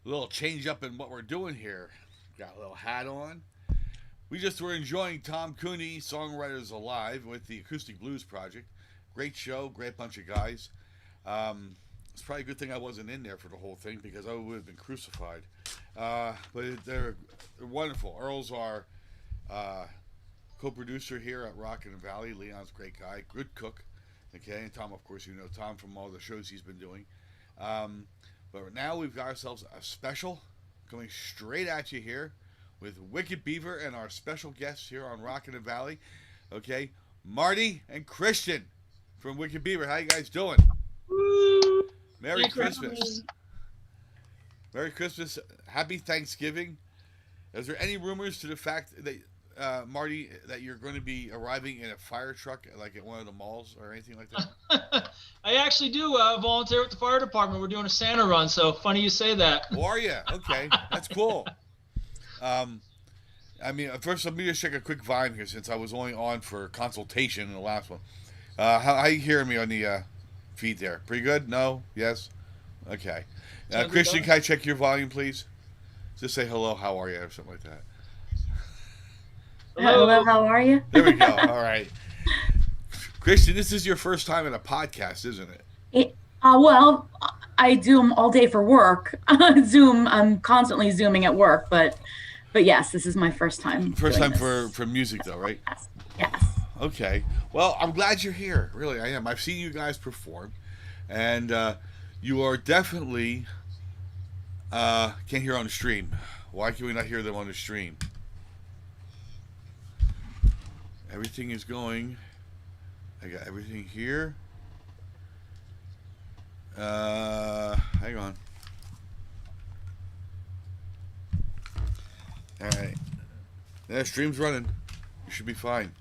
A little change up in what we're doing here. Got a little hat on. We just were enjoying Tom Cooney, Songwriters Alive, with the Acoustic Blues Project. Great show, great bunch of guys. It's probably a good thing I wasn't in there for the whole thing because I would have been crucified. They're wonderful. Earl's our uh, co-producer here at Rockin' Valley. Leon's a great guy, good cook. Okay, and Tom, of course, you know Tom from all the shows he's been doing. Um, but now we've got ourselves a special coming straight at you here with Wicked Beaver and our special guests here on Rockin' Valley. Okay, Marty and Christian from Wicked Beaver. How you guys doing? Woo! Merry Thanks for having Christmas. me. Merry Christmas. Happy Thanksgiving. Is there any rumors to the fact that Marty, that you're going to be arriving in a fire truck, like at one of the malls or anything like that? I actually do volunteer with the fire department. We're doing a Santa run, so funny you say that. Oh, are you? Okay, that's cool. Um, I mean, first let me just check a quick Vine here since I was only on for consultation in the last one. How you hearing me on the feed there? Pretty good? No? Yes? Okay. Sounds good, Christian, dog. can I check your volume, please? Just say hello, how are you, or something like that. Hello, Hello. how are you? There we go. All right. Christian, this is your first time in a podcast, isn't it? Well, I Zoom all day for work. Zoom, I'm constantly Zooming at work, but yes, this is my first time. First doing time this. for music, though, right? Yes. Yes. Okay. Well, I'm glad you're here. Really, I am. I've seen you guys perform, and you are definitely can't hear on the stream. Why can we not hear them on the stream? Everything is going. I got everything here. Hang on. All right. Yeah, stream's running. You should be fine.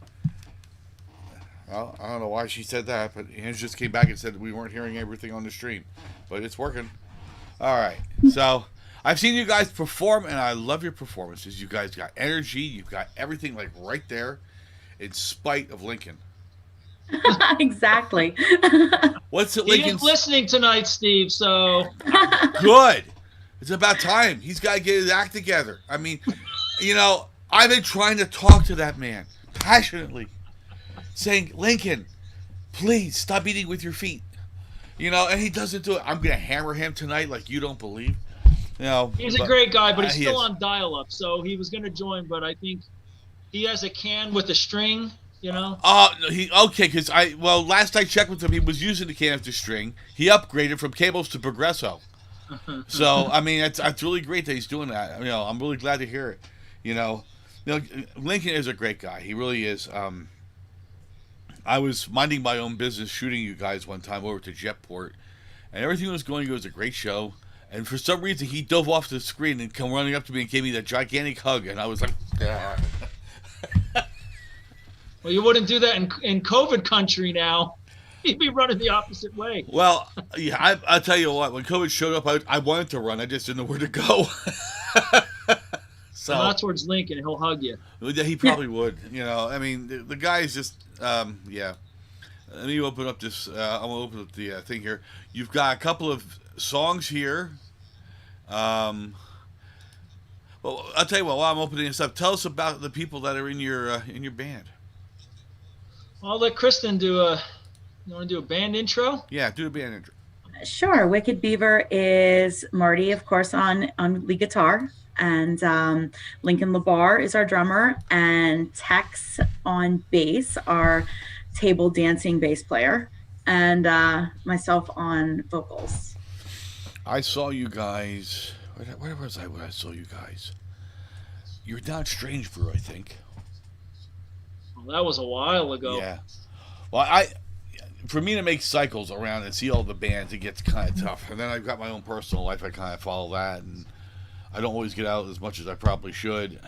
Well, I don't know why she said that, but Hans just came back and said we weren't hearing everything on the stream, but it's working. All right. So I've seen you guys perform, and I love your performances. You guys got energy. You've got everything like right there, in spite of Lincoln. Exactly. What's it, He is Lincoln's listening tonight, Steve. So good? It's about time. He's got to get his act together. I mean, I've been trying to talk to that man passionately, saying, Lincoln, please stop eating with your feet. And he doesn't do it. I'm gonna hammer him tonight like you don't believe. he's a great guy, but he's he still is. on dial-up. So he was going to join, but I think he has a can with a string. You know. He okay because last I checked with him, he was using the canister string. He upgraded from cables to Progresso. So I mean, it's really great that he's doing that. I'm really glad to hear it. You know, Lincoln is a great guy. He really is. I was minding my own business, shooting you guys one time over to Jetport, and everything was going good. It was a great show. And for some reason, he dove off the screen and come running up to me and gave me that gigantic hug, and I was like, "Ah." Well, you wouldn't do that in COVID country now. He'd be running the opposite way. Well, yeah, I'll tell you what. When COVID showed up, I wanted to run. I just didn't know where to go. And not So towards Lincoln. He'll hug you. yeah, he probably would. I mean, the guy is just, yeah. Let me open up this. I'm gonna open up the thing here. You've got a couple of songs here. Um, well, I'll tell you what. While I'm opening this up, tell us about the people that are in your band. I'll let Kristen do a. You want to do a band intro? Yeah, do the band intro. Sure. Wicked Beaver is Marty, of course, on lead guitar, and Lincoln Labar is our drummer, and Tex on bass, our table dancing bass player, and myself on vocals. I saw you guys. Where was I when I saw you guys? You were down Strange Brew, I think. Well, that was a while ago. Yeah. Well, for me to make cycles around and see all the bands, it gets kind of tough. And then I've got my own personal life. I kind of follow that, and I don't always get out as much as I probably should.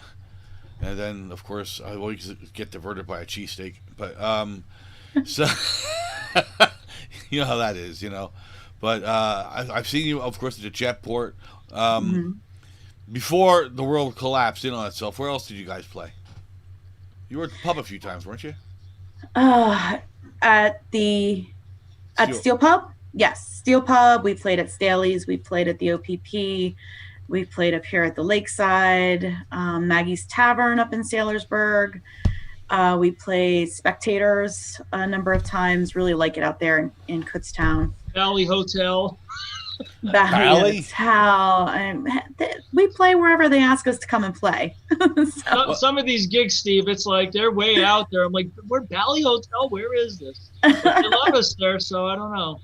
And then, of course, I always get diverted by a cheesesteak. But so you know how that is. But I've seen you, of course, at the Jetport. Um, Mhm. Before the world collapsed in on itself, where else did you guys play? You were at the pub a few times, weren't you? Uh, at the Steel. Steel Pub, yes, Steel Pub. We played at Staley's. We played at the OPP. We played up here at the Lakeside, Maggie's Tavern up in Saylorsburg. We played Spectators a number of times. Really like it out there in Kutztown. Valley Hotel. Valley Hotel. We play wherever they ask us to come and play. Some of these gigs, Steve, it's like they're way out there. I'm like, we're Valley Hotel. Where is this? But they love us there, so I don't know.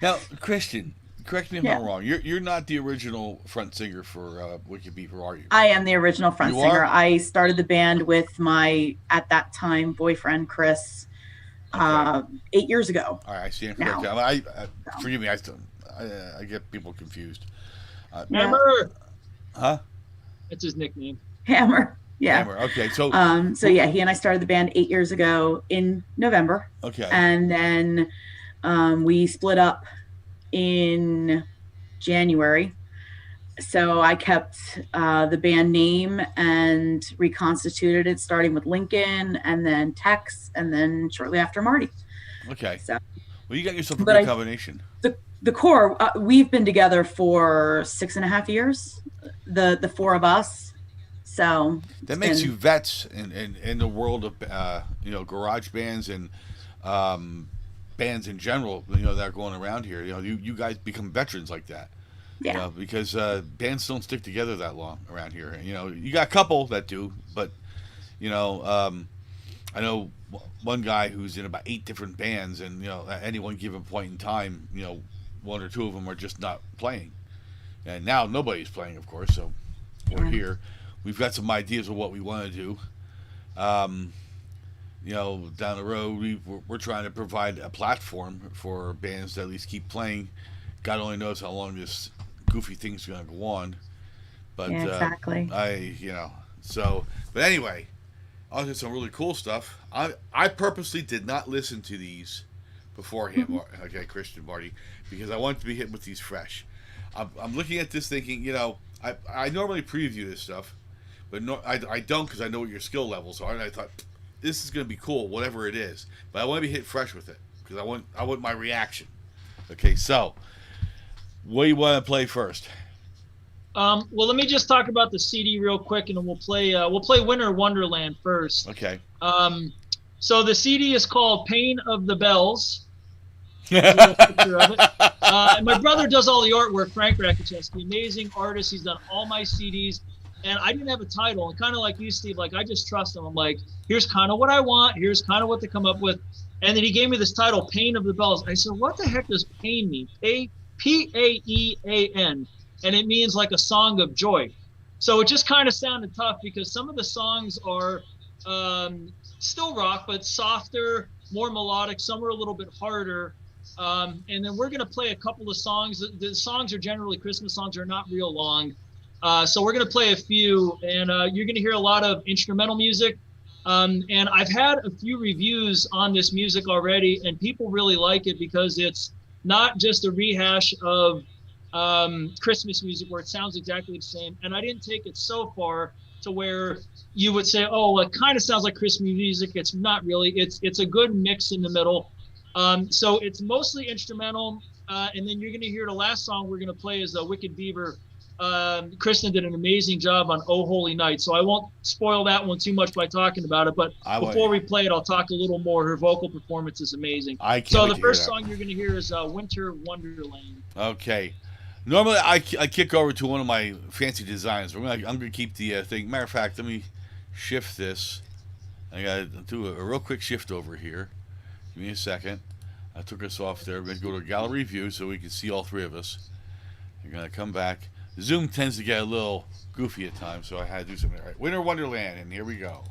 Now, Christian, correct me if I'm wrong. You're not the original front singer for Wicked Beaver, are you? I am the original front singer. I started the band with my, at that time, boyfriend, Chris, 8 years ago. All right, I see. Forgive me, I get people confused. Hammer. Huh? That's his nickname. Hammer. Yeah. Hammer. Okay. So yeah, he and I started the band 8 years ago in November. Okay. And then we split up in January. So I kept the band name and reconstituted it, starting with Lincoln and then Tex, and then shortly after Marty. Okay. So, well, you got yourself a good combination. The core, we've been together for 6.5 years, the four of us. So that makes you vets in the world of garage bands and bands in general. That are going around here. You guys become veterans like that. Yeah. Because bands don't stick together that long around here. You got a couple that do, but I know one guy who's in about 8 different bands, and at any one given point in time, one or two of them are just not playing. And now nobody's playing, of course, so we're here. We've got some ideas of what we want to do. Down the road, we're trying to provide a platform for bands to at least keep playing. God only knows how long this goofy thing's going to go on. But yeah, exactly. But anyway, I did some really cool stuff. I purposely did not listen to these beforehand, okay, Christian, Marty, because I wanted to be hit with these fresh. I'm looking at this thinking, I normally preview this stuff, but I don't, because I know what your skill levels are, and I thought this is going to be cool, whatever it is. But I want to be hit fresh with it because I want my reaction. Okay, so what do you want to play first? Well, let me just talk about the CD real quick, and then we'll play Winter Wonderland first. Okay. So the CD is called Pain of the Bells. There's a little picture of it. And my brother does all the artwork, Frank Rakucheski, amazing artist. He's done all my CDs, and I didn't have a title. And kind of like you, Steve, like I just trust him. I'm like, here's kind of what I want. Here's kind of what to come up with. And then he gave me this title, Pain of the Bells. I said, what the heck does pain mean? P-A-E-A-N. And it means like a song of joy. So it just kind of sounded tough because some of the songs are still rock, but softer, more melodic. Some are a little bit harder. And then we're going to play a couple of songs. The songs are generally Christmas songs, are not real long. So we're going to play a few, and you're going to hear a lot of instrumental music. And I've had a few reviews on this music already, and people really like it because it's not just a rehash of Christmas music where it sounds exactly the same. And I didn't take it so far to where you would say, oh, it kind of sounds like Christmas music. It's not really. It's a good mix in the middle. So it's mostly instrumental. And then you're going to hear the last song we're going to play is Wicked Beaver. Kristen did an amazing job on Oh Holy Night. So I won't spoil that one too much by talking about it. But before we play it, I'll talk a little more. Her vocal performance is amazing. So the first song you're going to hear is Winter Wonderland. Okay. Normally, I kick over to one of my fancy designs. I'm going to keep the thing. Matter of fact, let me shift this. I got to do a real quick shift over here. Give me a second. I took us off there. We're going to go to gallery view so we can see all three of us. You're going to come back. Zoom tends to get a little goofy at times, so I had to do something. All right, Winter Wonderland, and here we go.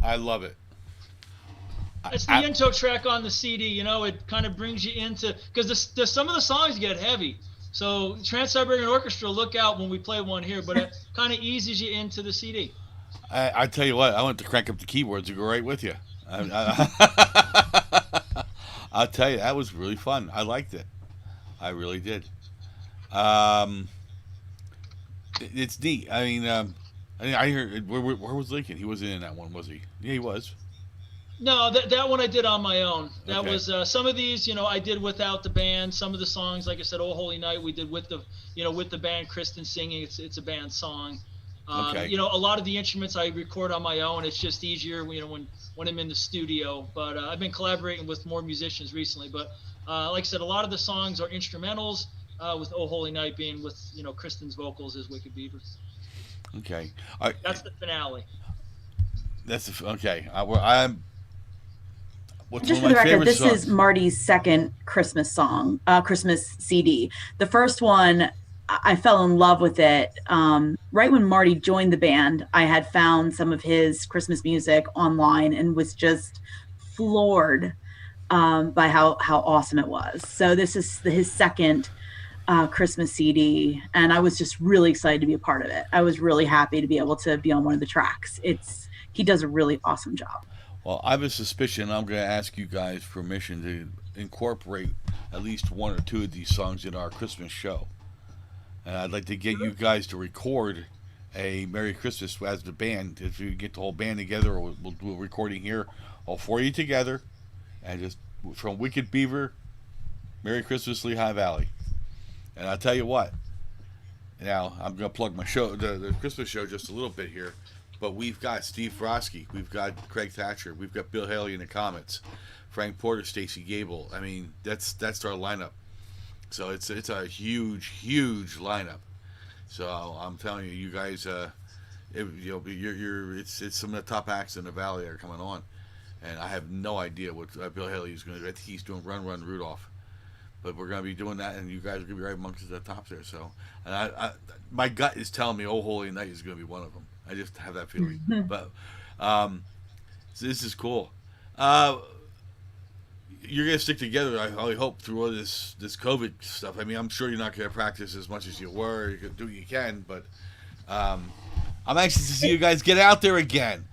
I love it. It's the intro track on the CD. You know, it kind of brings you into, because some of the songs get heavy. So Trans-Siberian Orchestra, look out when we play one here, but it kind of eases you into the CD. I tell you what, I went to crank up the keyboards to go right with you. I'll tell you, that was really fun. I liked it. I really did. It's neat. I mean, I heard, where was Lincoln? He wasn't in that one, was he? Yeah, he was. No, that one I did on my own. That Okay. was some of these, I did without the band. Some of the songs, like I said, "Oh Holy Night," we did with the band. Kristen singing. It's a band song. Okay. A lot of the instruments I record on my own. It's just easier, when I'm in the studio. But I've been collaborating with more musicians recently. But like I said, a lot of the songs are instrumentals. With "Oh Holy Night" being with Kristen's vocals as Wicked Beaver. Okay. That's the finale. Okay. I'm. What's Just one for of the my record, favorite this is songs? Marty's second Christmas song, Christmas CD. The first one, I fell in love with it. Right when Marty joined the band, I had found some of his Christmas music online and was just floored by how awesome it was. So this is his second Christmas CD, and I was just really excited to be a part of it. I was really happy to be able to be on one of the tracks. He does a really awesome job. Well, I have a suspicion I'm going to ask you guys permission to incorporate at least one or two of these songs in our Christmas show. And I'd like to get you guys to record a Merry Christmas as the band. If you get the whole band together, or we'll do a recording here, all four of you together, and just from Wicked Beaver, Merry Christmas, Lehigh Valley. And I'll tell you what, now I'm going to plug my show, the Christmas show, just a little bit here. But we've got Steve Frosky, we've got Craig Thatcher, we've got Bill Haley in the Comets, Frank Porter, Stacy Gable. I mean, that's our lineup. So it's a huge lineup. So I'm telling you, you guys, it's some of the top acts in the valley are coming on, and I have no idea what Bill Haley is going to do. I think he's doing Run Rudolph, but we're going to be doing that, and you guys are going to be right amongst the top there. So, and my gut is telling me, "Oh Holy Night" is going to be one of them. I just have that feeling. But so this is cool. You're gonna stick together, I hope, through all this COVID stuff. I mean, I'm sure you're not gonna practice as much as you were. You can do what you can, but I'm anxious to see you guys get out there again.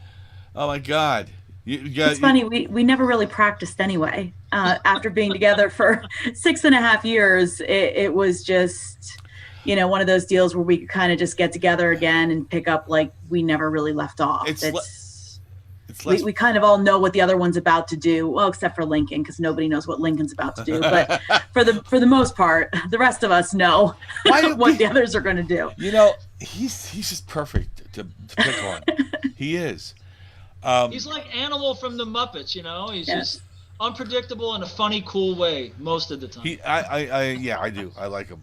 Oh my God! It's funny, we never really practiced anyway. After being together for 6.5 years, it was just, one of those deals where we could kind of just get together again and pick up like we never really left off. We kind of all know what the other one's about to do. Well, except for Lincoln, because nobody knows what Lincoln's about to do. But for the most part, the rest of us know what the others are going to do. He's just perfect to pick on. He is. He's like Animal from the Muppets. He's just unpredictable in a funny, cool way most of the time. I do. I like him.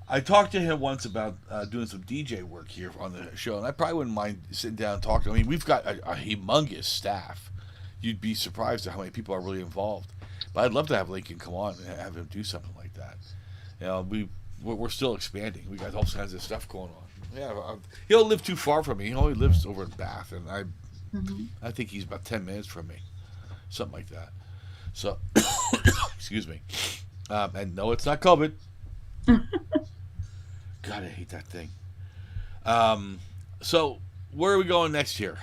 I talked to him once about doing some DJ work here on the show, and I probably wouldn't mind sitting down and talking to him. I mean, we've got a humongous staff. You'd be surprised at how many people are really involved. But I'd love to have Lincoln come on and have him do something like that. We're still expanding. We got all kinds of stuff going on. Yeah, he don't live too far from me. He only lives over in Bath, and I think he's about 10 minutes from me, something like that. So, excuse me. And no, it's not COVID. God, I hate that thing. So, where are we going next year?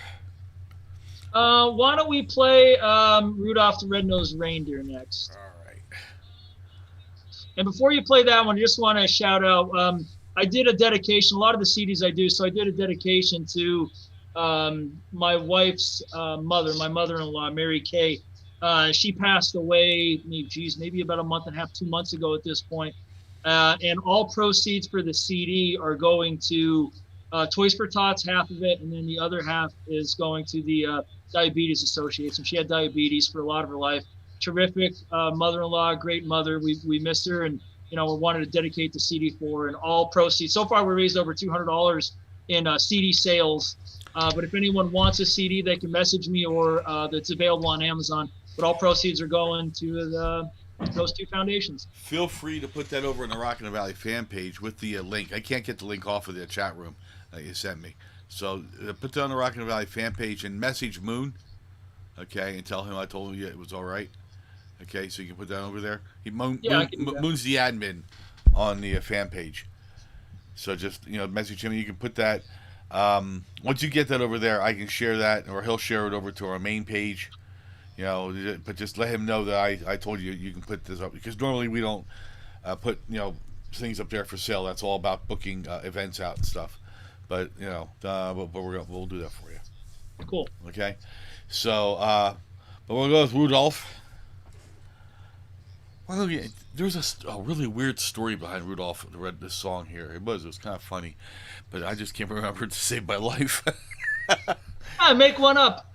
Why don't we play Rudolph the Red-Nosed Reindeer next? All right. And before you play that one, I just want to shout out, I did a dedication, a lot of the CDs I do, so I did a dedication to my wife's mother, my mother-in-law, Mary Kay. She passed away, maybe about a month and a half, 2 months ago at this point. And all proceeds for the CD are going to Toys for Tots, half of it, and then the other half is going to the Diabetes Association. She had diabetes for a lot of her life. Terrific mother-in-law, great mother. We miss her, and we wanted to dedicate the CD for her. And all proceeds. So far, we raised over $200 in CD sales. But if anyone wants a CD, they can message me, or that's available on Amazon. But all proceeds are going to those two foundations. Feel free to put that over in the Rockin' the Valley fan page with the link. I can't get the link off of the chat room that you sent me. So put that on the Rockin' Valley fan page and message Moon, okay, and tell him I told you it was all right. Okay, so you can put that over there. Yeah, I can do that. Moon's the admin on the fan page. So just message him. And you can put that. Once you get that over there, I can share that, or he'll share it over to our main page. But just let him know that I told you you can put this up, because normally we don't put things up there for sale. That's all about booking events out and stuff. But but we'll do that for you. Cool. Okay. So but we'll go with Rudolph. Well, yeah, there's a really weird story behind Rudolph. I read this song here. It was kind of funny, but I just can't remember it to save my life. I make one up.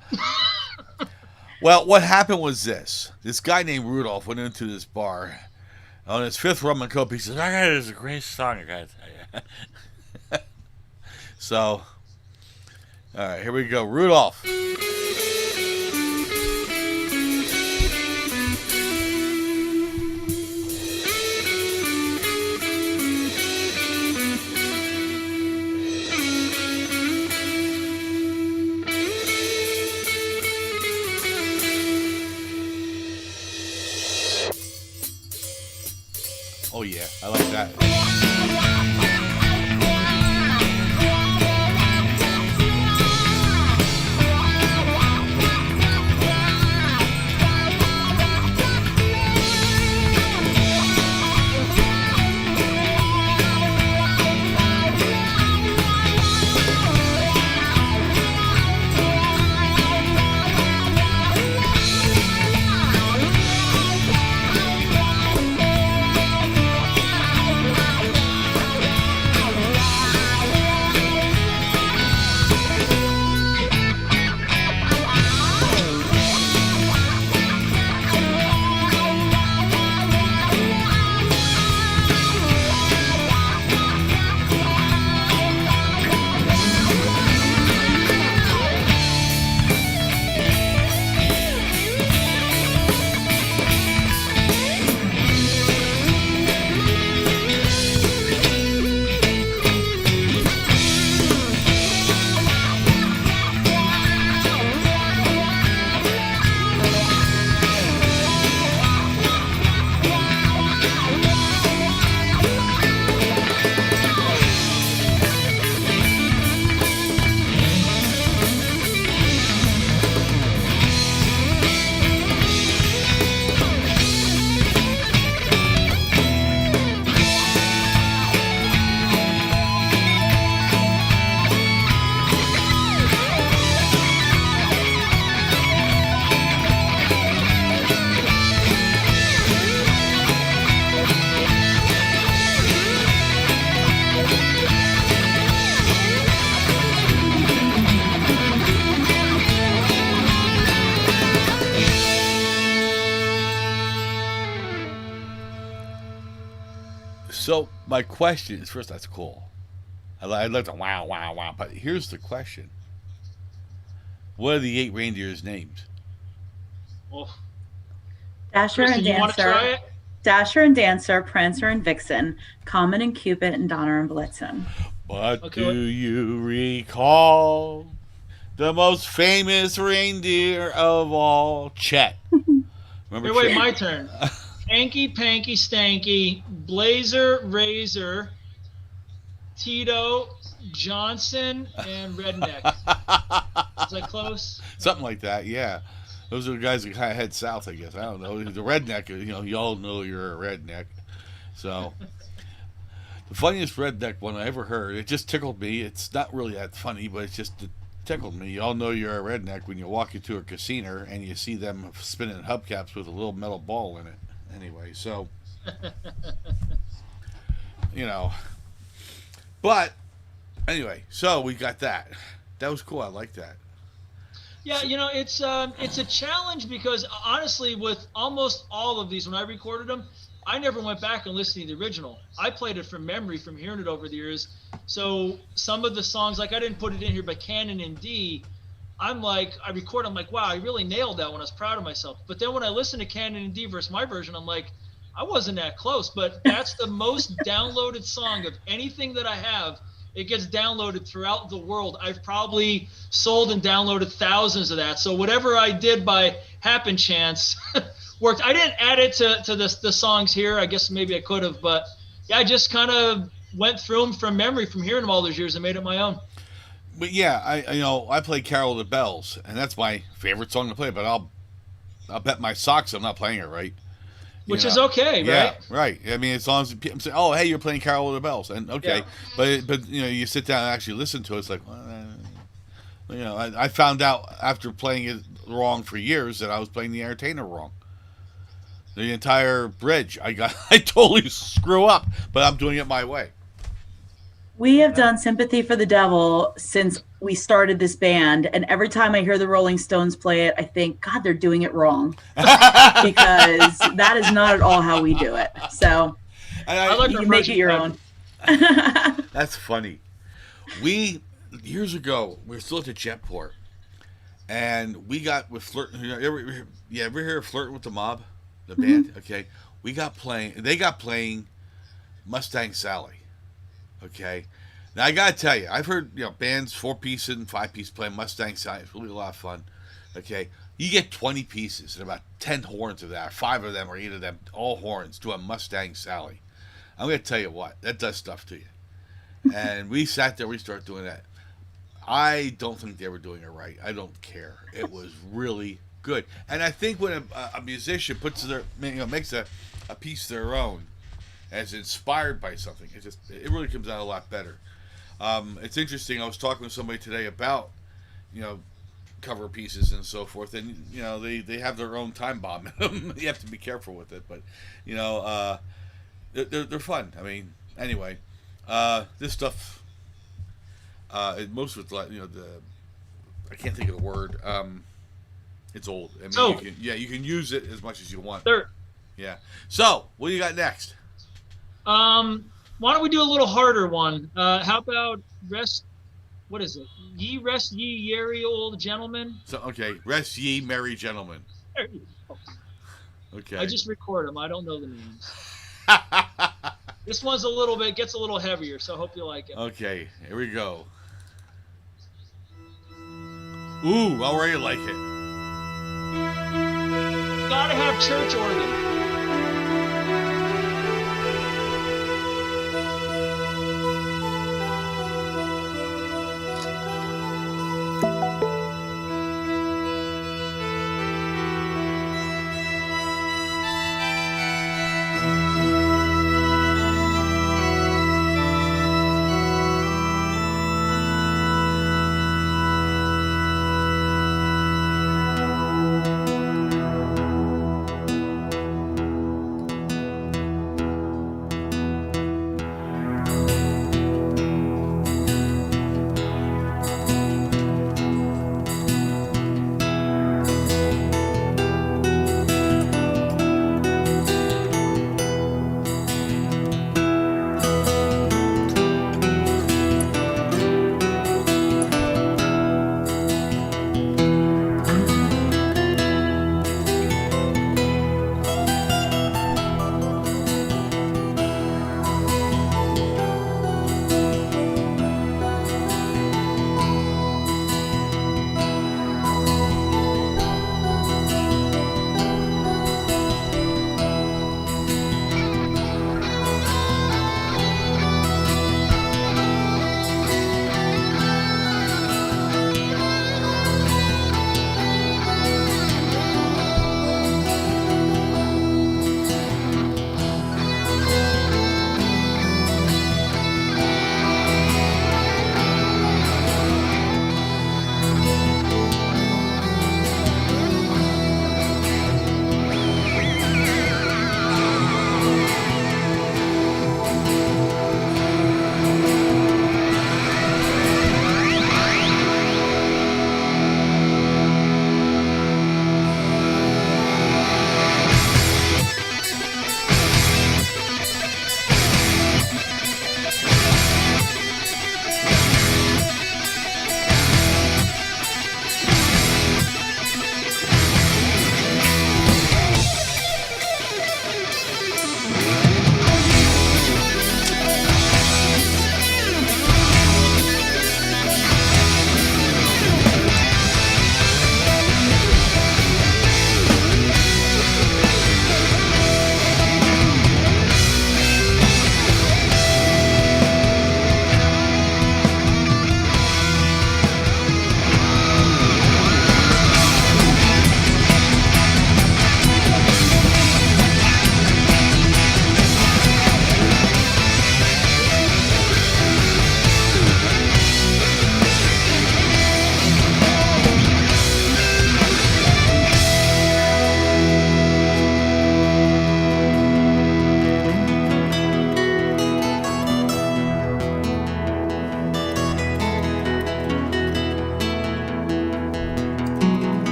Well, what happened was this. This guy named Rudolph went into this bar. On his fifth rum and coke, he says, I got this great song I got to tell you. So, all right, here we go. Rudolph. Oh, yeah, I like that. So my question is, first, that's cool. I love the wow, wow, wow. But here's the question: what are the 8 reindeers' names? Well, Dasher Kristen, and you want to try Dancer, it? Dasher and Dancer, Prancer and Vixen, Comet and Cupid, and Donner and Blitzen. But Okay, do what- you recall the most famous reindeer of all? Chet. Remember Here, wait, Chet? my turn. Hanky Panky Stanky, Blazer, Razor, Tito, Johnson, and Redneck. Is that close? Something like that, yeah. Those are the guys that kind of head south, I guess. I don't know. The redneck, y'all know you're a redneck. So, the funniest redneck one I ever heard, it just tickled me. It's not really that funny, but it tickled me. Y'all know you're a redneck when you walk into a casino and you see them spinning hubcaps with a little metal ball in it. Anyway, so, But, anyway, so we got that. That was cool. I like that. Yeah, it's a challenge because honestly, with almost all of these, when I recorded them, I never went back and listened to the original. I played it from memory, from hearing it over the years. So some of the songs, like I didn't put it in here, but Canon in D, I record, I'm like, wow, I really nailed that one. I was proud of myself. But then when I listen to Canon in D versus my version, I'm like, I wasn't that close. But that's the most downloaded song of anything that I have it gets downloaded throughout the world. I've probably sold and downloaded thousands of that. So whatever I did by happen chance worked. I didn't add it to the songs here. I guess maybe I could have, but yeah, I just kind of went through them from memory from hearing them all those years and made it my own. But yeah, I play Carol of the Bells, and that's my favorite song to play. But I'll bet my socks I'm not playing it right. Which is okay, yeah, right? right. I mean, as long as people say, "Oh, hey, you're playing Carol of the Bells," and okay, Yeah. but you sit down and actually listen to it. It's like, I found out after playing it wrong for years that I was playing the Entertainer wrong. The entire bridge, I totally screw up, but I'm doing it my way. We have done Sympathy for the Devil since we started this band, and every time I hear the Rolling Stones play it, I think, God, they're doing it wrong, because that is not at all how we do it. So I like you our can make version it your better. own. That's funny. Years ago, we were still at the Jetport, and we got with flirting. Ever hear of Flirting with the Mob, the band? Okay, they got playing Mustang Sally. Okay, now I gotta tell you, I've heard bands 4-piece and 5-piece play Mustang Sally. It's really a lot of fun. Okay, you get 20 pieces and about 10 horns of that, 5 of them or 8 of them, all horns to a Mustang Sally. I'm gonna tell you what, that does stuff to you. And we sat there, we started doing that. I don't think they were doing it right. I don't care. It was really good. And I think when a musician makes a piece their own, as inspired by something, it really comes out a lot better. It's interesting. I was talking with somebody today about cover pieces and so forth, and they have their own time bomb in them. You have to be careful with it, but they're fun. I mean, anyway, this stuff. Most of it's like I can't think of the word. It's old. I mean, you can use it as much as you want. There. Yeah. So, what do you got next? Why don't we do a little harder one? How about rest? What is it? Ye rest ye merry old gentlemen. So, okay, rest ye merry gentlemen. There you go. Okay. I just record them. I don't know the names. This one's gets a little heavier, so I hope you like it. Okay, here we go. Ooh, I already like it. Gotta have church organ.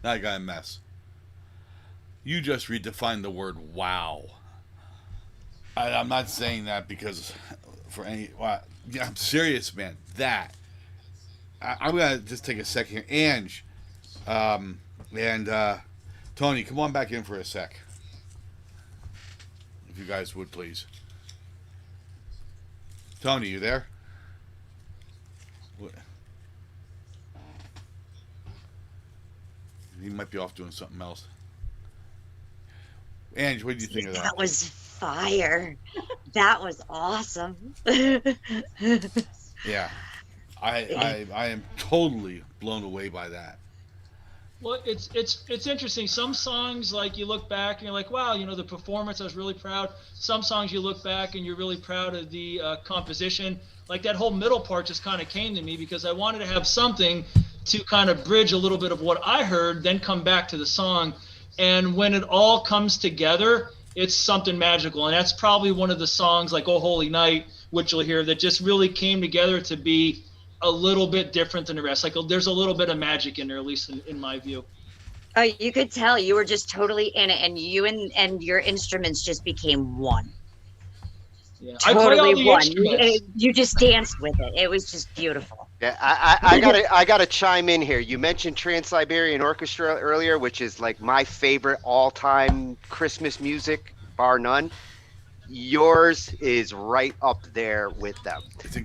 Now I got a mess. You just redefined the word wow. I'm not saying that because for any. Well, yeah, I'm serious, man. That. I'm gonna just take a second here. Ange, and Tony, come on back in for a sec, if you guys would please. Tony, you there? What? He might be off doing something else. Ange, what do you think of that? That was fire. That was awesome. Yeah, I am totally blown away by that. Well, it's interesting. Some songs, like, you look back and you're like, wow, the performance, I was really proud. Some songs you look back and you're really proud of the composition. Like, that whole middle part just kind of came to me because I wanted to have something to kind of bridge a little bit of what I heard, then come back to the song. And when it all comes together, it's something magical. And that's probably one of the songs, like Oh Holy Night, which you'll hear, that just really came together to be a little bit different than the rest. Like, there's a little bit of magic in there, at least in my view. Oh, you could tell you were just totally in it, and you and your instruments just became one. Yeah, I play all Totally the one. instruments. You just danced with it. It was just beautiful. Yeah, I gotta chime in here. You mentioned Trans-Siberian Orchestra earlier, which is like my favorite all-time Christmas music, bar none. Yours is right up there with them.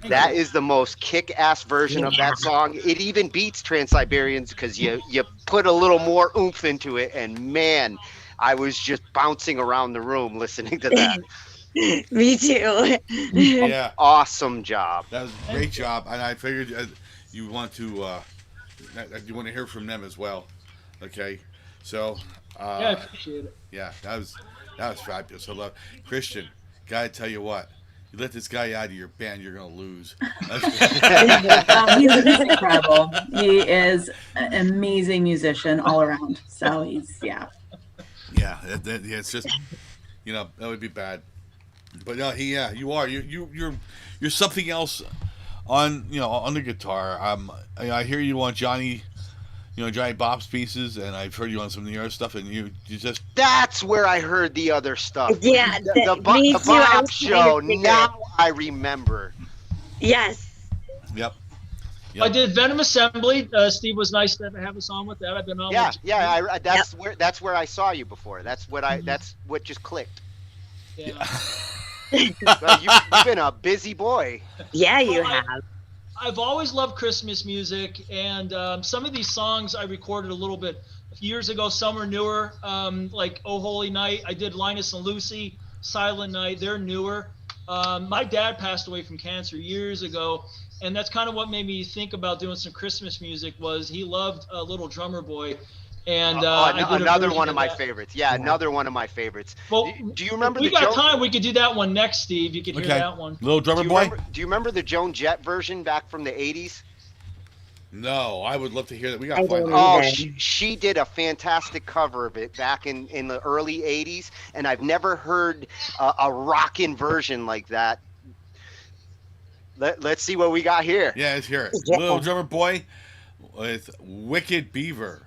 That is the most kick-ass version of that song. It even beats Trans-Siberians because you put a little more oomph into it, and man, I was just bouncing around the room listening to that. Me too. Yeah, Awesome job. that was a great job, and I figured you want to hear from them as well. Okay, so Yeah, I appreciate it. yeah, that was fabulous. I love Christian. Gotta tell you what, you let this guy out of your band, you're gonna lose. He's incredible. He is an amazing musician all around. So yeah. Yeah, it's just that would be bad. But no, you are you're something else on the guitar. I hear you on Johnny Bop's pieces, and I've heard you on some of the other stuff, and you just That's where I heard the other stuff. Yeah, the me too. I Bob was trying to show. figure it. Now I remember. Yes. yep. I did Venom Assembly. Steve was nice to have us on with that. I've been on. Yeah, with yeah. That's where I saw you before. That's what just clicked. Yeah. Well, you've been a busy boy. Yeah, you Well, have. I've always loved Christmas music, and some of these songs I recorded a little bit years ago. Some are newer, like Oh Holy Night. I did Linus and Lucy, Silent Night. They're newer. My dad passed away from cancer years ago, and that's kind of what made me think about doing some Christmas music. Was he loved Little Drummer Boy, and I did another version one of my that. favorites. Yeah, another one of my favorites. Well, Do you remember if we the got Joan? time, we could do that one next, Steve. You could hear Okay. that one. Little drummer boy. Do you remember the Joan Jett version back from the '80s? No, I would love to hear that. We got I to find don't out. Oh, either. she did a fantastic cover of it back in the early '80s, and I've never heard a rockin' version like that. Let's see what we got here. Yeah, let's hear it. Yeah. Little drummer boy with Wicked Beaver.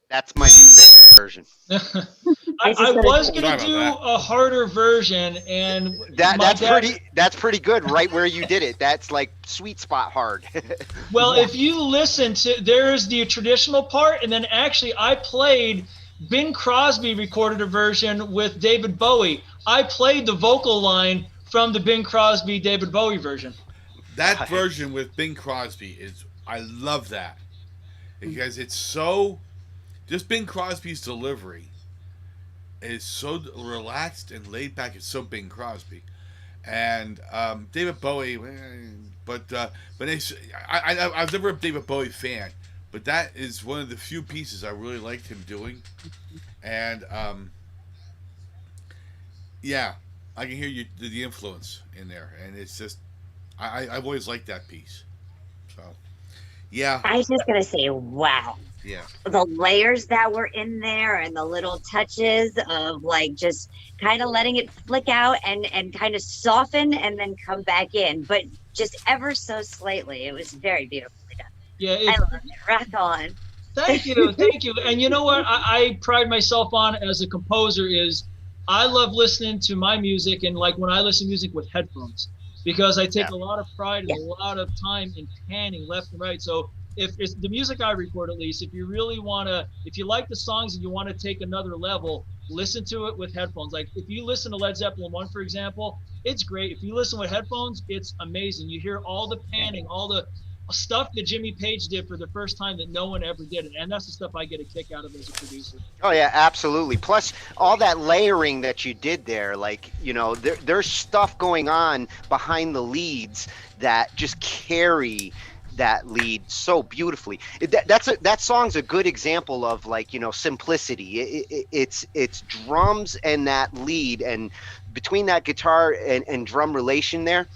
That's my new favorite version. I just I gotta was say- gonna Sorry do about a harder version, and That's pretty good right where you did it. That's like sweet spot hard. Well, if you listen to, there's the traditional part, and then actually I played, Bing Crosby recorded a version with David Bowie. I played the vocal line from the Bing Crosby, David Bowie version. That version with Bing Crosby I love that. Because it's so, just Bing Crosby's delivery is so relaxed and laid back. It's so Bing Crosby. And David Bowie, but I was never a David Bowie fan, but that is one of the few pieces I really liked him doing. And yeah, I can hear the influence in there, and it's just I've always liked that piece. So yeah, I was just gonna say, wow. yeah. The layers that were in there and the little touches of like just kind of letting it flick out and kind of soften and then come back in, but just ever so slightly. It was very beautifully done. Yeah, I love it. Rock on. thank you, thank you. And you know what I pride myself on as a composer is I love listening to my music, and like when I listen to music with headphones, because I take a lot of pride and a lot of time in panning left and right. So if it's the music I record, at least, if you really want to, if you like the songs and you want to take another level, listen to it with headphones. Like if you listen to Led Zeppelin 1, for example, it's great. If you listen with headphones, it's amazing. You hear all the panning, all the stuff that Jimmy Page did for the first time that no one ever did. And that's the stuff I get a kick out of as a producer. Oh yeah, absolutely. Plus all that layering that you did there, like, you know, there's stuff going on behind the leads that just carry that lead so beautifully. That song's a good example of, like, you know, simplicity. It's drums and that lead, and between that guitar and drum relation there,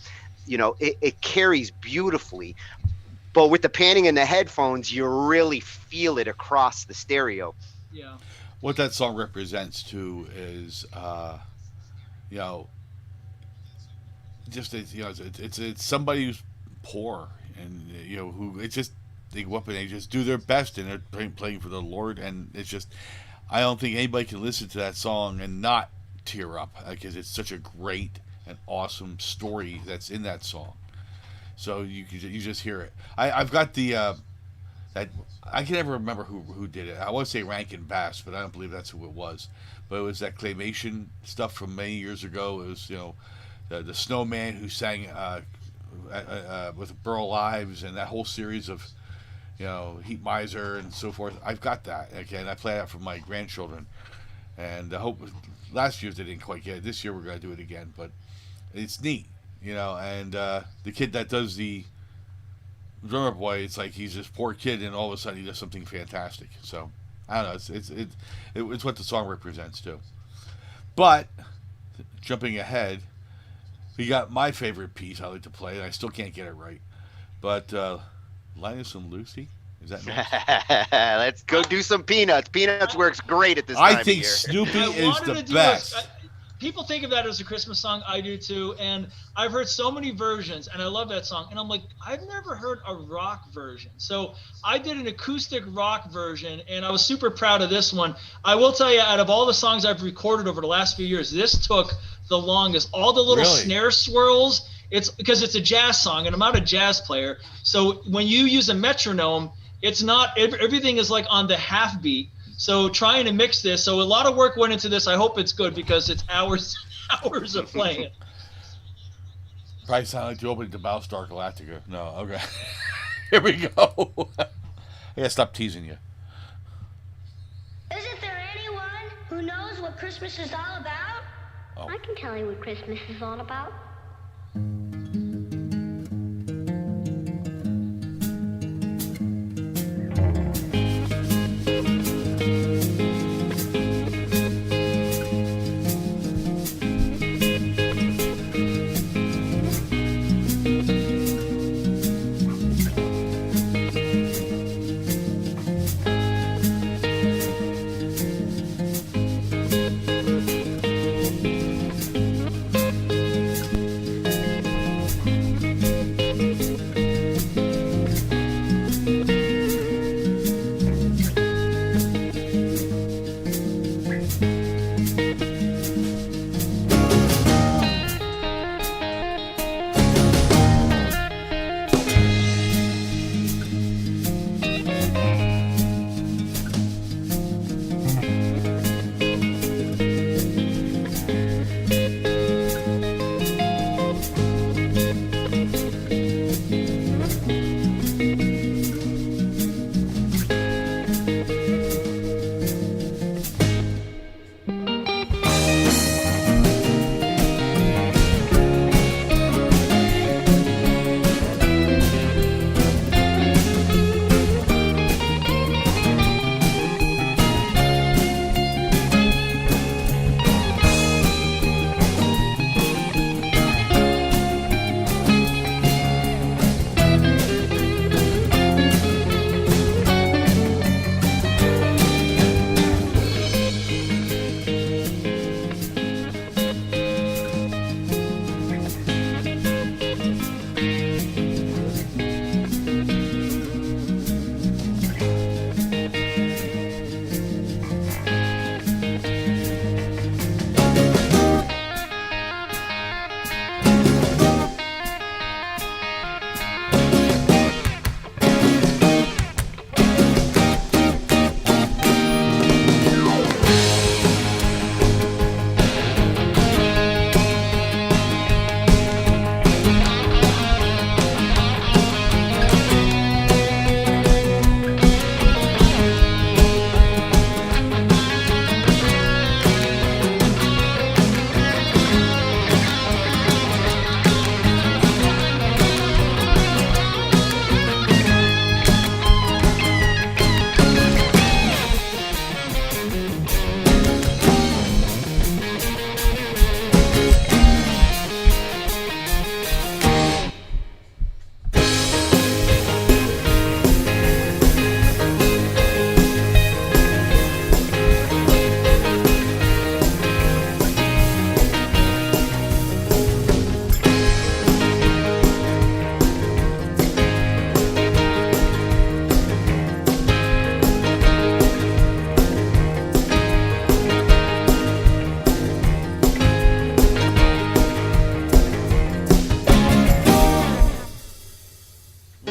you know, it carries beautifully. But with the panning and the headphones, you really feel it across the stereo. Yeah. What that song represents too is, you know, just you know, it's somebody who's poor, and you know, who it's just they go up and they just do their best, and they're playing for the Lord, and it's just I don't think anybody can listen to that song and not tear up, because it's such a great and awesome story that's in that song. So you just hear it. I've got the that I can never remember who did it. I want to say Rankin Bass, but I don't believe that's who it was. But it was that claymation stuff from many years ago. It was, you know, the Snowman who sang with Burl Ives and that whole series of, you know, Heat Miser and so forth. I've got that. Again, I play that for my grandchildren, and I hope last year they didn't quite get it. This year we're gonna do it again, but it's neat. You know, and the kid that does the drummer boy, it's like he's this poor kid, and all of a sudden he does something fantastic. So I don't know, it's what the song represents too. But jumping ahead, we got my favorite piece I like to play, and I still can't get it right. But Linus and Lucy, is that nice? Let's go do some Peanuts. Peanuts works great at this time I think of year. Snoopy I is wanted the to do best. People think of that as a Christmas song. I do too. And I've heard so many versions, and I love that song. And I'm like, I've never heard a rock version. So I did an acoustic rock version, and I was super proud of this one. I will tell you, out of all the songs I've recorded over the last few years, this took the longest. All the little Really? snare swirls, it's because it's a jazz song, and I'm not a jazz player. So when you use a metronome, it's not, everything is like on the half beat. So trying to mix this, so a lot of work went into this. I hope it's good because it's hours of playing it. Probably sound like the opening to Battlestar Galactica. No, okay. Here we go. I gotta stop teasing you. Isn't there anyone who knows what Christmas is all about? Oh. I can tell you what Christmas is all about.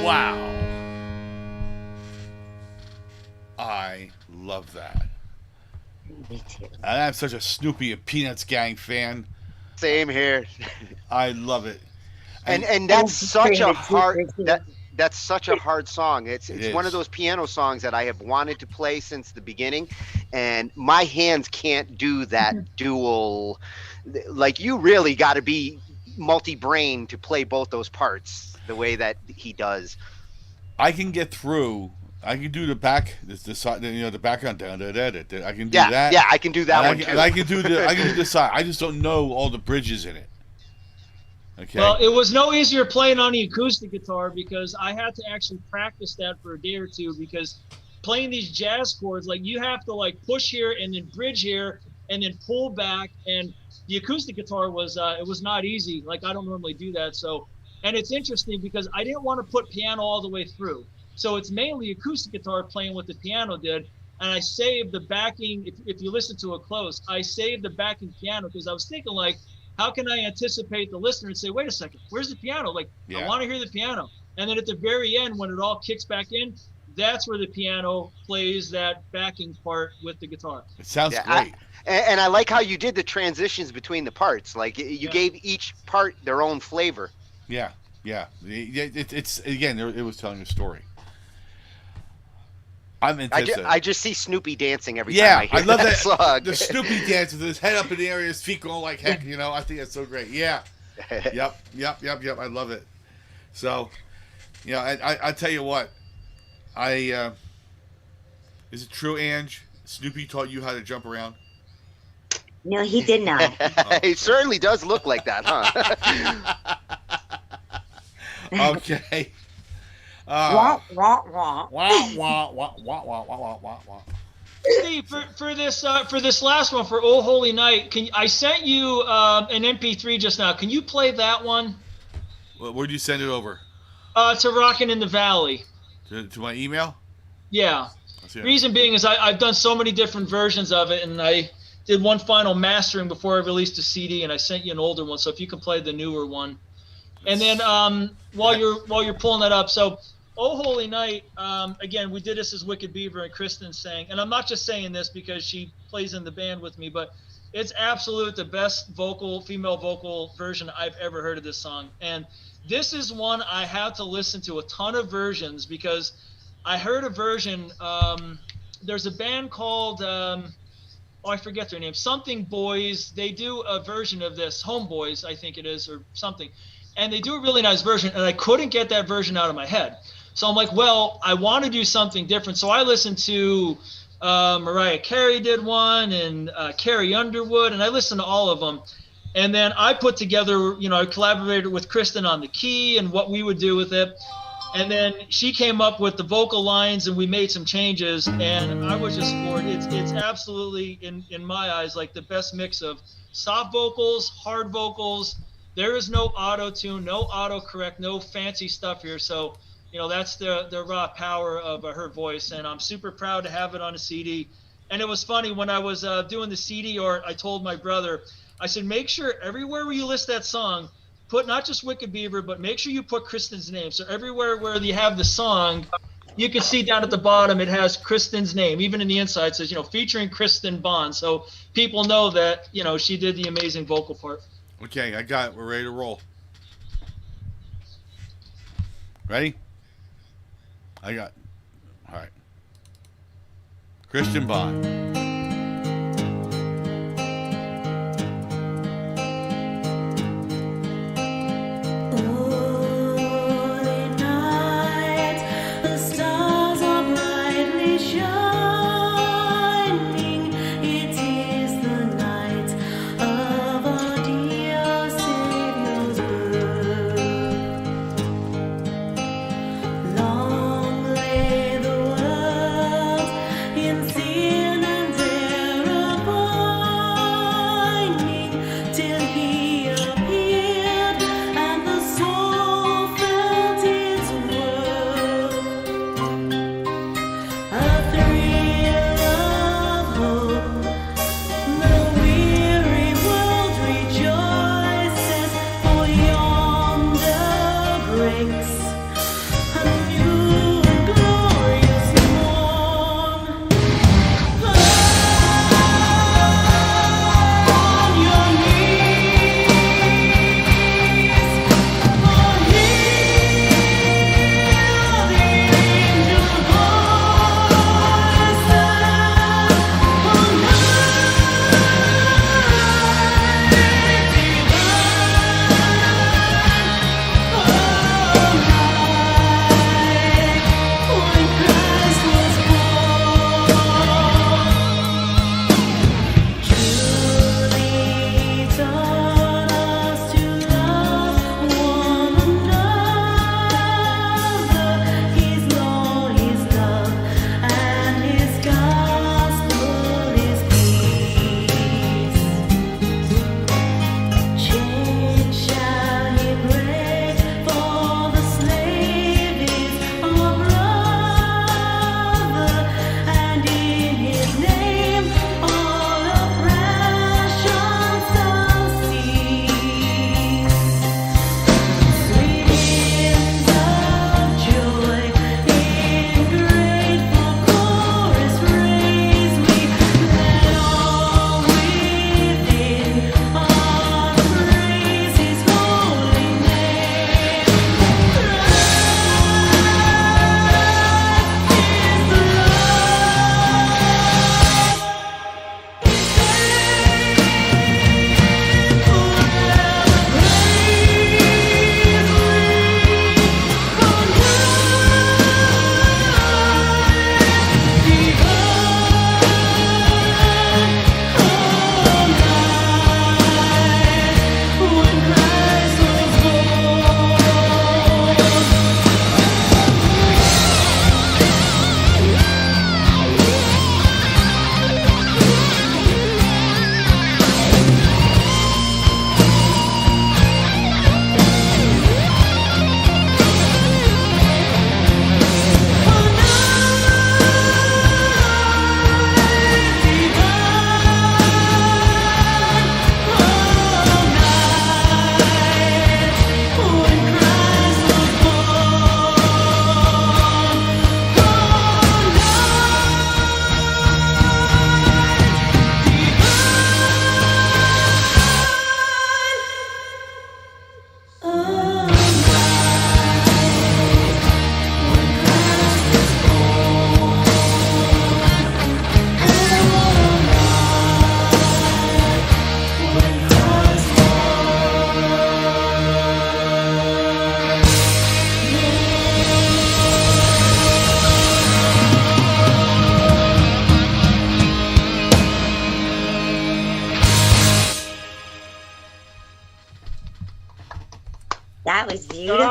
Wow. I love that. Me too. And I'm such a Snoopy and Peanuts gang fan. Same here. I love it. And that's Oh, such a great. hard that's such a hard song. It's It one is. of those piano songs that I have wanted to play since the beginning, and my hands can't do that dual. Like, you really got to be multi-brain to play both those parts the way that he does. I can get through. I can do the back, the background down. I can do Yeah, that. yeah, I can do that And one too. I can do the side. I just don't know all the bridges in it. Okay. Well, it was no easier playing on the acoustic guitar because I had to actually practice that for a day or two, because playing these jazz chords, like, you have to like push here and then bridge here and then pull back. And the acoustic guitar was it was not easy. Like, I don't normally do that. So, and it's interesting because I didn't want to put piano all the way through. So it's mainly acoustic guitar playing what the piano did. And I saved the backing. If you listen to it close, I saved the backing piano because I was thinking, like, how can I anticipate the listener and say, wait a second, where's the piano? Like, Yeah. I want to hear the piano. And then at the very end, when it all kicks back in, that's where the piano plays that backing part with the guitar. It sounds Yeah, great. And I like how you did the transitions between the parts. Like, you Yeah. gave each part their own flavor. Yeah. It's again, it was telling a story. I'm into I just see Snoopy dancing every Yeah, time I hear I love that. song. The Snoopy dance with his head up in the air, his feet going like heck. I think that's so great. Yeah. Yep. I love it. So, I tell you what, is it true, Ange? Snoopy taught you how to jump around? No, he did not. It certainly does look like that, huh? Okay. Wah, wah, wah. Wah, wah, wah, wah, wah, wah, wah, wah. Steve, for this last one, for Oh Holy Night, I sent you an MP3 just now. Can you play that one? Where'd you send it over? To Rockin' in the Valley. To my email? Yeah. Let's see. Reason being is I've done so many different versions of it, and I did one final mastering before I released a CD, and I sent you an older one. So if you can play the newer one, and then while you're pulling that up, so Oh Holy Night, again, we did this as Wicked Beaver and Kristen sang, and I'm not just saying this because she plays in the band with me, but it's absolute the best female vocal version I've ever heard of this song. And this is one I had to listen to a ton of versions because I heard a version. There's a band called I forget their name, something Boys. They do a version of this, Homeboys, I think it is, or something, and they do a really nice version, and I couldn't get that version out of my head. So I'm like, well, I want to do something different. So I listened to Mariah Carey did one, and Carrie Underwood, and I listened to all of them. And then I put together, I collaborated with Kristen on the key and what we would do with it. And then she came up with the vocal lines, and we made some changes. And I was just floored. It's absolutely, in my eyes, like the best mix of soft vocals, hard vocals. There is no auto-tune, no auto-correct, no fancy stuff here. So, that's the raw power of her voice. And I'm super proud to have it on a CD. And it was funny when I was doing the CD, or I told my brother, I said, make sure everywhere where you list that song, put not just Wicked Beaver, but make sure you put Kristen's name. So everywhere where you have the song, you can see down at the bottom, it has Kristen's name. Even in the inside, it says, featuring Kristen Bond. So people know that, she did the amazing vocal part. Okay, I got it. We're ready to roll. Ready? All right. Kristen Bond. Holy night, the stars are brightly shining. It is the night of our dear Savior's birth. Long lay the world in sin and error pining, till He appeared and the soul felt its worth. A thrill of hope, the weary world rejoices, for yonder breaks a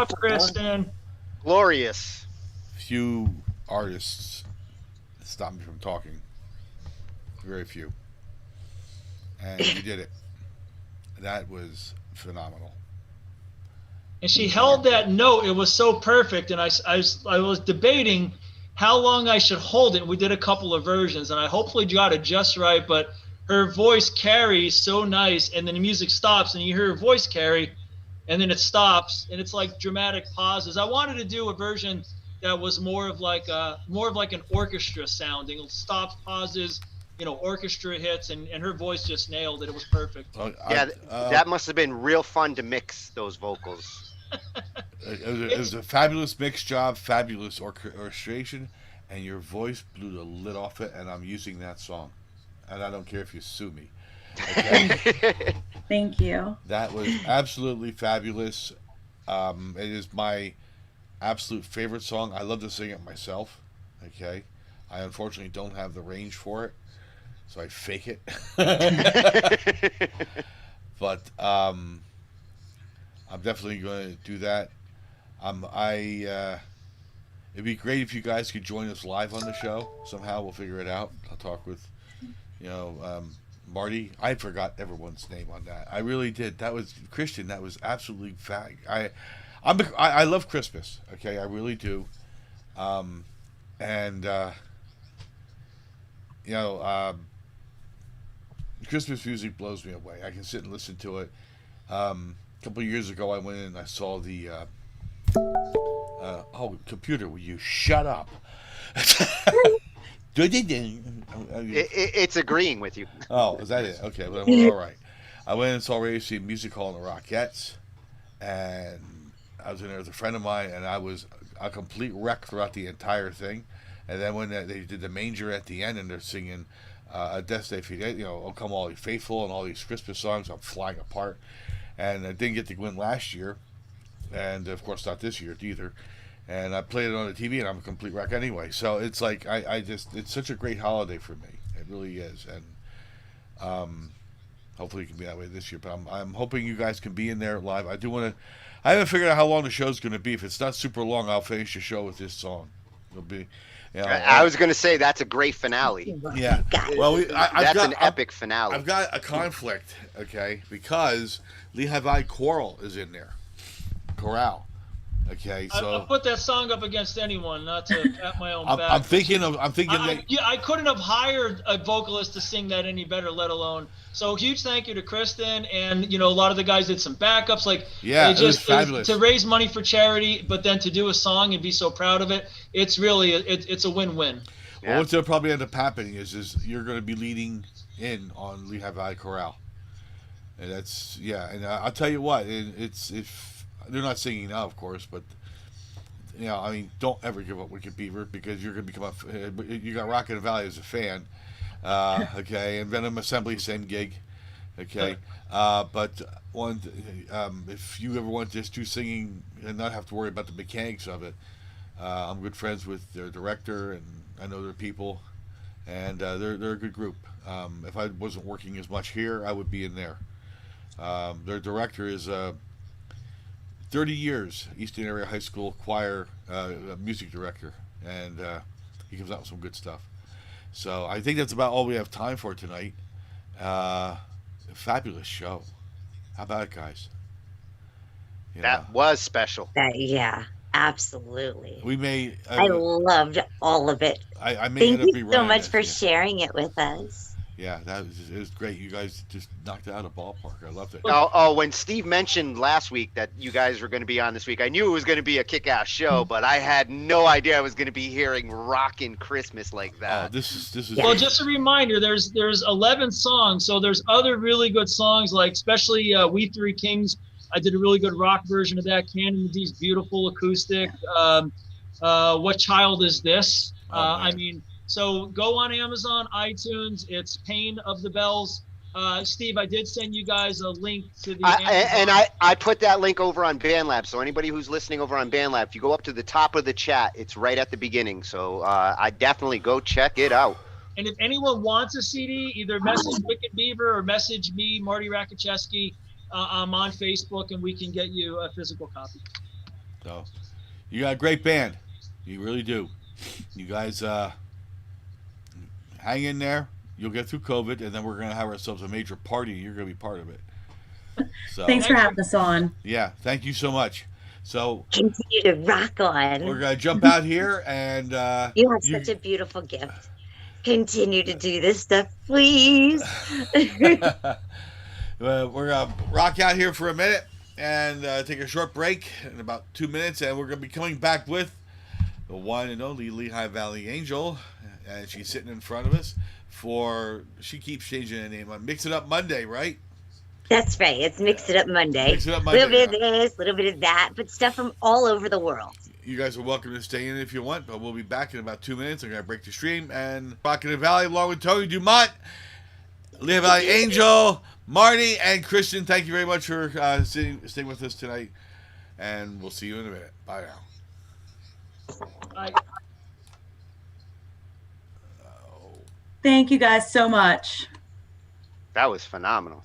job, Kristen. Glorious. Few artists stop me from talking. Very few. And you did it. That was phenomenal. And she held that note. It was so perfect. And I was debating how long I should hold it. We did a couple of versions, and I hopefully got it just right. But her voice carries so nice, and then the music stops, and you hear her voice carry, and then it stops, and it's like dramatic pauses. I wanted to do a version that was more of like an orchestra sounding. It stops, pauses, orchestra hits, and her voice just nailed it. It was perfect. Yeah, that must have been real fun to mix those vocals. It was a fabulous mix job, fabulous orchestration, and your voice blew the lid off it, and I'm using that song. And I don't care if you sue me. Okay? Thank you. That was absolutely fabulous. It is my absolute favorite song. I love to sing it myself. Okay? I unfortunately don't have the range for it, so I fake it. But I'm definitely going to do that. It'd be great if you guys could join us live on the show. Somehow we'll figure it out. I'll talk with, Marty. I forgot everyone's name on that. I really did. That was Christian. That was absolutely I love Christmas. Okay, I really do. Christmas music blows me away. I can sit and listen to it. A couple of years ago, I went in and I saw the. Computer, will you shut up? It's agreeing with you. Oh, is that it? Okay, well, all right. I went and saw Radio City Music Hall in the Rockettes, and I was in there with a friend of mine, and I was a complete wreck throughout the entire thing. And then when they did the manger at the end, and they're singing "A Death Day Fidel," "Oh Come All Ye Faithful," and all these Christmas songs, I'm flying apart. And I didn't get to win last year, and of course not this year either. And I played it on the TV, and I'm a complete wreck anyway. So it's like it's such a great holiday for me. It really is, and hopefully it can be that way this year. But I'm hoping you guys can be in there live. I do want to. I haven't figured out how long the show's going to be. If it's not super long, I'll finish the show with this song. It'll be. I was going to say that's a great finale. Yeah. Well, that's an epic finale. I've got a conflict, okay, because Lehigh Choral is in there. Chorale. Okay, so I'll put that song up against anyone, not to pat my own back. I'm thinking I couldn't have hired a vocalist to sing that any better, let alone. So huge thank you to Kristen, and a lot of the guys did some backups. Like, it was fabulous to raise money for charity, but then to do a song and be so proud of it. It's really it's a win-win. Well, what's going to probably end up happening is you're going to be leading in on Lehigh Chorale, and that's and I'll tell you what, it's they're not singing now, of course, but don't ever give up Wicked Beaver, because you're going to become you got Rocket Valley as a fan, okay, and Venom Assembly, same gig, okay, but if you ever want to just do singing and not have to worry about the mechanics of it, I'm good friends with their director, and I know their people, and they're a good group. If I wasn't working as much here, I would be in there. Their director is 30 years Eastern Area High School choir music director, and he comes out with some good stuff. So I think that's about all we have time for tonight. Fabulous show. How about it, guys? That was special. Yeah, absolutely. We made. I loved all of it. I made Thank it up you so much for sharing it with us. Yeah, it was great. You guys just knocked it out of the ballpark. I loved it. When Steve mentioned last week that you guys were going to be on this week, I knew it was going to be a kick-ass show, but I had no idea I was going to be hearing rockin' Christmas like that. Oh, this is. Well, just a reminder, there's 11 songs, so there's other really good songs, like especially We Three Kings. I did a really good rock version of that. Cannon D's beautiful acoustic. What Child Is This? So go on Amazon, iTunes. It's Pain of the Bells. Steve, I did send you guys a link to the I put that link over on BandLab. So anybody who's listening over on BandLab, if you go up to the top of the chat, it's right at the beginning. So I definitely go check it out. And if anyone wants a CD, either message Wicked Beaver or message me, Marty Rakoczewski. I'm on Facebook, and we can get you a physical copy. So you got a great band. You really do. You guys hang in there. You'll get through COVID, and then we're going to have ourselves a major party. You're going to be part of it. So Thanks for having us on. yeah, thank you so much. So Continue to rock on. we're going to jump out here, and You have such a beautiful gift. Continue to do this stuff, please. we're going to rock out here for a minute and take a short break in about 2 minutes, and we're going to be coming back with the one and only Lehigh Valley Angel, and she's sitting in front of us for, she keeps changing the name on Mix It Up Monday, right? That's right. It's Mix It Up Monday. Mix It Up A little Monday. bit of this, a little bit of that, but stuff from all over the world. You guys are welcome to stay in if you want, but we'll be back in about 2 minutes. I'm going to break the stream, and Rockin' the Valley along with Tony Dumont, Lehigh Valley Angel, Marty, and Christian. Thank you very much for staying with us tonight, and we'll see you in a minute. Bye now. Bye. Thank you guys so much. That was phenomenal.